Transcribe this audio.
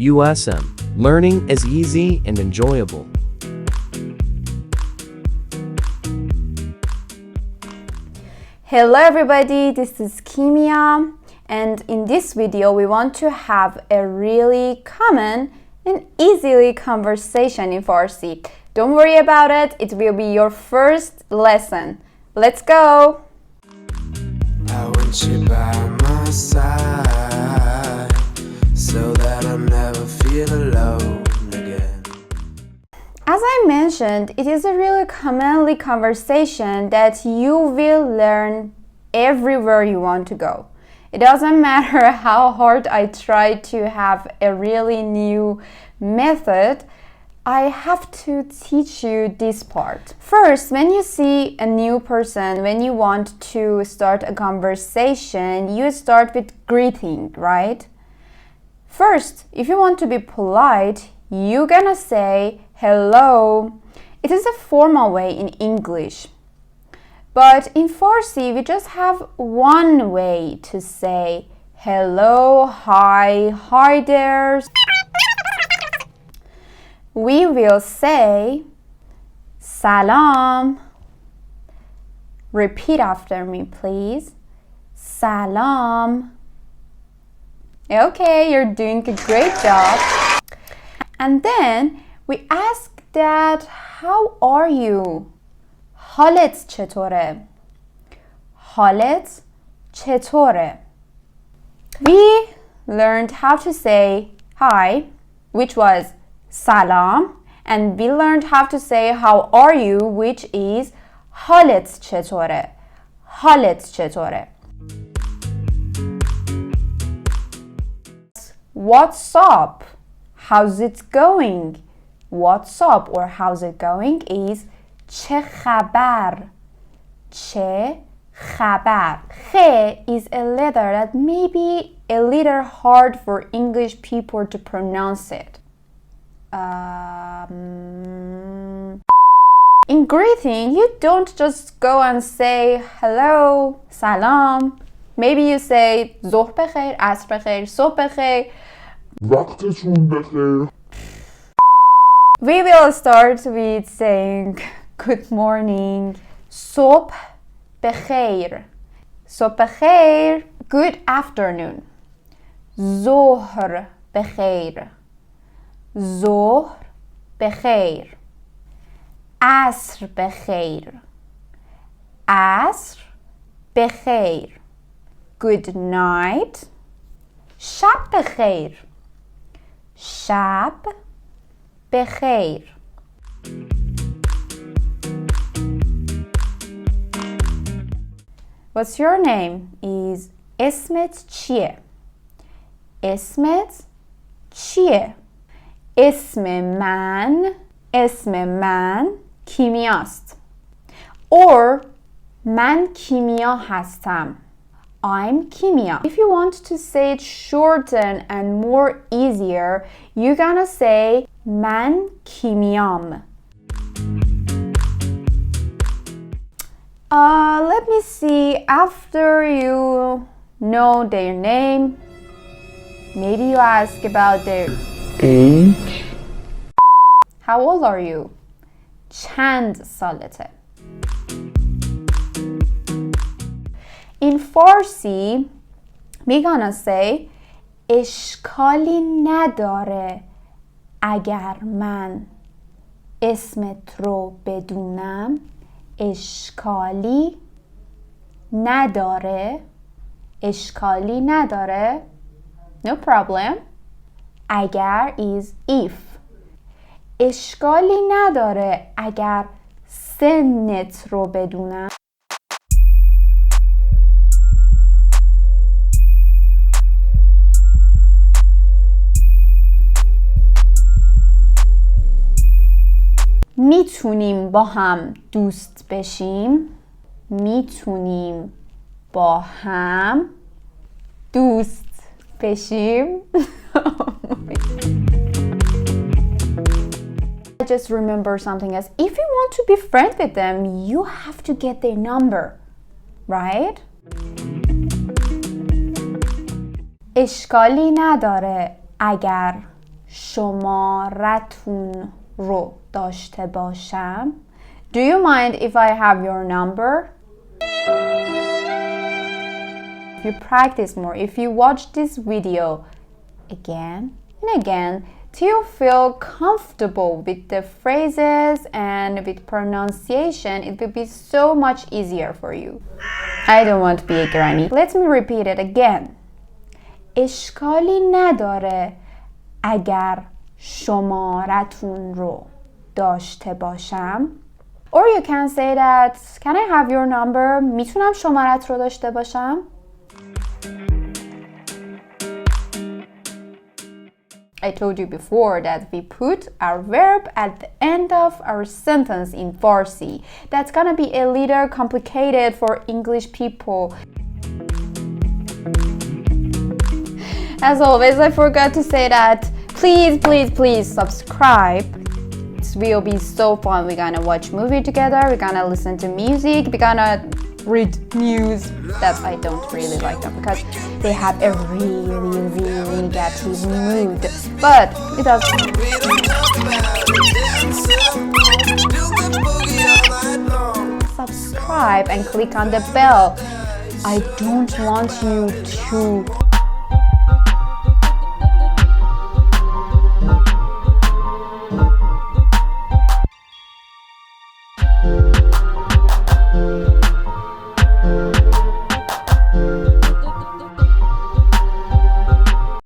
USM. Learning is easy and enjoyable. Hello everybody, this is Kimia, and in this video we want to have a really common and easily conversation in Farsi. Don't worry about it, it will be your first lesson. Let's go! I want you by my side so that I never feel alone again. As I mentioned, it is a really commonly conversation that you will learn everywhere you want to go. It doesn't matter how hard I try to have a really new method, I have to teach you this part. First, when you see a new person, when you want to start a conversation, you start with greeting, right? First, if you want to be polite, you're gonna say hello. It is a formal way in English. But in Farsi, we just have one way to say hello, hi there. We will say salam. Repeat after me, please. Salam. Okay, you're doing a great job. And then we ask that, how are you? حالت چطوره؟ حالت چطوره؟ We learned how to say hi, which was salam, and we learned how to say how are you, which is حالت چطوره؟ حالت چطوره؟ What's up? How's it going? What's up or how's it going is chechabar. Chechabar. Che is a letter that may be a little hard for English people to pronounce it. In greeting, you don't just go and say hello, salam. Maybe you say ظهر بخیر, عصر بخیر, صبح بخیر. وقتتون بخیر. We will start with saying good morning. صبح بخیر. صبح بخیر. Good afternoon. ظهر بخیر. ظهر بخیر. عصر بخیر. عصر بخیر. Good night. شب بخیر. شب بخیر. What's your name? Is اسمت چیه؟ اسمت چیه؟ اسم من کیمیاست. Or من کیمیا هستم. I'm Kimia. If you want to say it shorter and more easier, you're gonna say من کیمیام. Let me see, after you know their name, maybe you ask about their age. How old are you? چند سالته؟ In Farsi, we're gonna say اشکالی نداره اگر من اسمت رو بدونم. اشکالی نداره. اشکالی نداره. No problem. اگر is if. اشکالی نداره اگر سنت رو بدونم. میتونیم با هم دوست بشیم. میتونیم با هم دوست بشیم. I just remember something else. If you want to be friends with them, you have to get their number, right? اشکالی نداره اگر شمارتون رو داشته باشم. Do you mind if I have your number? If you practice more, if you watch this video again and again, till you feel comfortable with the phrases and with pronunciation, it will be so much easier for you. I don't want to be a granny. Let me repeat it again. اشکالی نداره اگر شمارتون رو داشته باشم. Or you can say that, can I have your number? میتونم شمارت رو داشته باشم؟ I told you before that we put our verb at the end of our sentence in Farsi. That's gonna be a little complicated for English people. As always, I forgot to say that please subscribe. It will be so fun. We're gonna watch movie together, we're gonna listen to music, we're gonna read news. That I don't really like them because they have a really negative mood. But it does. Subscribe and click on the bell. I don't want you to